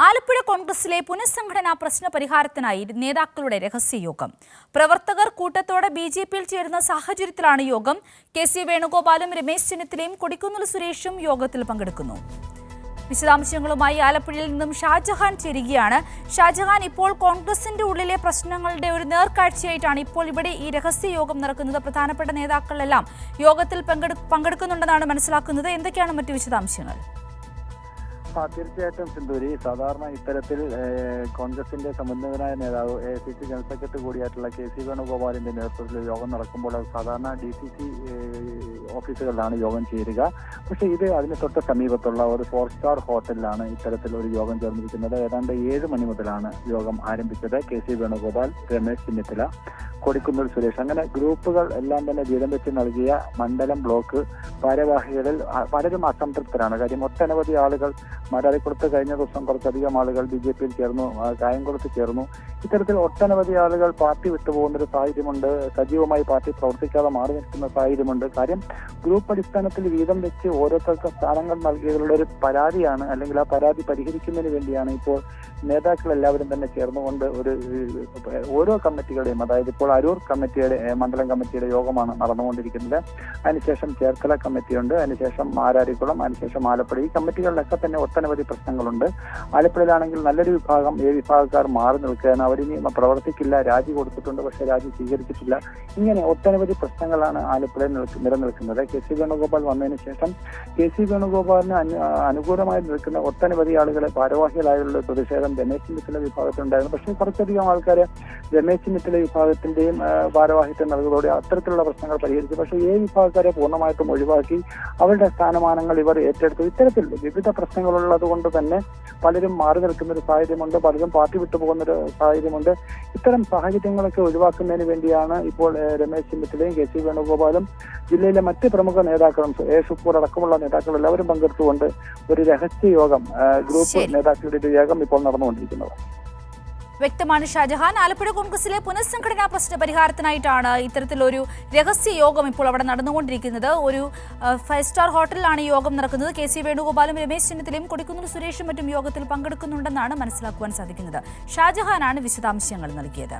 ആലപ്പുഴ കോൺഗ്രസിലെ പുനഃസംഘടനാ പ്രശ്ന പരിഹാരത്തിനായി നേതാക്കളുടെ രഹസ്യയോഗം. പ്രവർത്തകർ കൂട്ടത്തോടെ ബിജെപിയിൽ ചേരുന്ന സാഹചര്യത്തിലാണ് യോഗം. കെ.സി. വേണുഗോപാലും രമേശ് ചെന്നിത്തലയും കൊടിക്കുന്നിൽ സുരേഷും യോഗത്തിൽ പങ്കെടുക്കുന്നു. വിശദാംശങ്ങളുമായി ആലപ്പുഴയിൽ നിന്നും ഷാജഹാൻ ചേരുകയാണ്. ഷാജഹാൻ, ഇപ്പോൾ കോൺഗ്രസിന്റെ ഉള്ളിലെ പ്രശ്നങ്ങളുടെ ഒരു നേർക്കാഴ്ചയായിട്ടാണ് ഇപ്പോൾ ഇവിടെ ഈ രഹസ്യയോഗം നടക്കുന്നത്. പ്രധാനപ്പെട്ട നേതാക്കളെല്ലാം യോഗത്തിൽ പങ്കെടുക്കുന്നുണ്ടെന്നാണ് മനസ്സിലാക്കുന്നത്. എന്തൊക്കെയാണ് മറ്റു വിശദാംശങ്ങൾ? തീർച്ചയായിട്ടും സിന്ധൂരി, സാധാരണ ഇത്തരത്തിൽ കോൺഗ്രസിന്റെ സമുന്നതനായ നേതാവ് AICC ജനറൽ സെക്രട്ടറി കൂടിയായിട്ടുള്ള കെ.സി. വേണുഗോപാലിന്റെ നേതൃത്വത്തിൽ യോഗം നടക്കുമ്പോൾ സാധാരണ DCC ഓഫീസുകളിലാണ് യോഗം ചേരുക. പക്ഷേ ഇത് അതിന് തൊട്ട് സമീപത്തുള്ള ഒരു 4-സ്റ്റാർ ഹോട്ടലിലാണ് ഇത്തരത്തിൽ ഒരു യോഗം ചേർന്നിരിക്കുന്നത്. ഏതാണ്ട് 7 മണി മുതലാണ് യോഗം ആരംഭിച്ചത്. കെ.സി. വേണുഗോപാൽ, രമേശ് ചെന്നിത്തല, കൊടിക്കുന്നിൽ സുരേഷ്, അങ്ങനെ ഗ്രൂപ്പുകൾ എല്ലാം തന്നെ വീതം വെച്ച് നൽകിയ മണ്ഡലം ബ്ലോക്ക് ഭാരവാഹികളിൽ പലരും അസംതൃപ്തരാണ്. കാര്യം ഒട്ടനവധി ആളുകൾ മാരാരിക്കുളത്ത് കഴിഞ്ഞ ദിവസം കുറച്ചധികം ആളുകൾ BJPയിൽ ചേർന്നു, കായംകുളത്ത് ചേർന്നു. ഇത്തരത്തിൽ ഒട്ടനവധി ആളുകൾ പാർട്ടി വിട്ടുപോകുന്നൊരു സാഹചര്യമുണ്ട്. സജീവമായി പാർട്ടി പ്രവർത്തിക്കാതെ മാറി നിൽക്കുന്ന സാഹചര്യമുണ്ട്. കാര്യം ഗ്രൂപ്പ് അടിസ്ഥാനത്തിൽ വീതം വെച്ച് ഓരോരുത്തർക്ക് സ്ഥാനങ്ങൾ നൽകിയവരുടെ ഒരു പരാതിയാണ്, അല്ലെങ്കിൽ ആ പരാതി പരിഹരിക്കുന്നതിന് വേണ്ടിയാണ് ഇപ്പോൾ നേതാക്കൾ എല്ലാവരും തന്നെ ചേർന്നുകൊണ്ട് ഓരോ കമ്മിറ്റികളുടെയും, അതായത് ഇപ്പോൾ അരൂർ കമ്മിറ്റിയുടെ മണ്ഡലം കമ്മിറ്റിയുടെ യോഗമാണ് നടന്നുകൊണ്ടിരിക്കുന്നത്. അതിനുശേഷം ചേർത്തല കമ്മിറ്റിയുണ്ട്, അതിനുശേഷം മാരാരിക്കുളം, അതിനുശേഷം ആലപ്പുഴ. ഈ കമ്മിറ്റികളിലൊക്കെ തന്നെ ഒട്ടനവധി പ്രശ്നങ്ങളുണ്ട്. ആലപ്പുഴയിലാണെങ്കിൽ നല്ലൊരു വിഭാഗം വിഭാഗക്കാർ മാറി നിൽക്കുകയാണ്. അവരിനി പ്രവർത്തിക്കില്ല, രാജി കൊടുത്തിട്ടുണ്ട്, പക്ഷേ രാജി സ്വീകരിച്ചിട്ടില്ല. ഇങ്ങനെ ഒട്ടനവധി പ്രശ്നങ്ങളാണ് ആലപ്പുഴയിൽ നിലനിൽക്കുന്നത്. കെ.സി. വേണുഗോപാൽ വന്നതിന് ശേഷം കെ.സി. വേണുഗോപാലിന് അനുകൂലമായി നിൽക്കുന്ന ഒട്ടനവധി ആളുകളെ ഭാരവാഹികളായുള്ള പ്രതിഷേധം രമേശ് ചെന്നിത്തല വിഭാഗത്തിലുണ്ടായിരുന്നു. പക്ഷേ കുറച്ചധികം ആൾക്കാർ രമേശ് ചെന്നിത്തല വിഭാഗത്തിന്റെയും ഭാരവാഹിത്വം നൽകുന്നതോടെ അത്തരത്തിലുള്ള പ്രശ്നങ്ങൾ പരിഹരിച്ചു. പക്ഷേ വിഭാഗക്കാരെ പൂർണ്ണമായിട്ടും ഒഴിവാക്കി അവരുടെ സ്ഥാനമാനങ്ങൾ ഇവർ ഏറ്റെടുത്തു. ഇത്തരത്തിൽ വിവിധ പ്രശ്നങ്ങളുള്ളത് കൊണ്ട് തന്നെ പലരും മാറി നിൽക്കുന്ന ഒരു സാഹചര്യമുണ്ട്, പലരും പാർട്ടി വിട്ടുപോകുന്ന ഒരു സാഹചര്യമുണ്ട്. ഇത്തരം സാഹചര്യങ്ങളൊക്കെ ഒഴിവാക്കുന്നതിന് വേണ്ടിയാണ് ഇപ്പോൾ രമേശ് ചെന്നിത്തലയും കെ.സി. വേണുഗോപാലും ജില്ലയിലെ മറ്റ് പ്രമുഖ നേതാക്കളും ഷുക്കൂർ അടക്കമുള്ള നേതാക്കൾ എല്ലാവരും പങ്കെടുത്തുകൊണ്ട് ഒരു രഹസ്യ യോഗം, ഗ്രൂപ്പ് നേതാക്കളുടെ ഒരു യോഗം ഇപ്പോൾ നടന്നുകൊണ്ടിരിക്കുന്നത്. വ്യക്തമാണ് ഷാജഹാൻ. ആലപ്പുഴ കോൺഗ്രസിലെ പുനഃസംഘടനാ പ്രശ്ന പരിഹാരത്തിനായിട്ടാണ് ഇത്തരത്തിലൊരു രഹസ്യ യോഗം ഇപ്പോൾ അവിടെ നടന്നുകൊണ്ടിരിക്കുന്നത്. ഒരു 5-സ്റ്റാർ ഹോട്ടലിലാണ് യോഗം നടക്കുന്നത്. കെ.സി. വേണുഗോപാലും രമേശ് ചെന്നിത്തലയും കൊടിക്കുന്നിൽ സുരേഷും മറ്റും യോഗത്തിൽ പങ്കെടുക്കുന്നുണ്ടെന്നാണ് മനസ്സിലാക്കുവാൻ സാധിക്കുന്നത്. ഷാജഹാനാണ് വിശദാംശങ്ങൾ നൽകിയത്.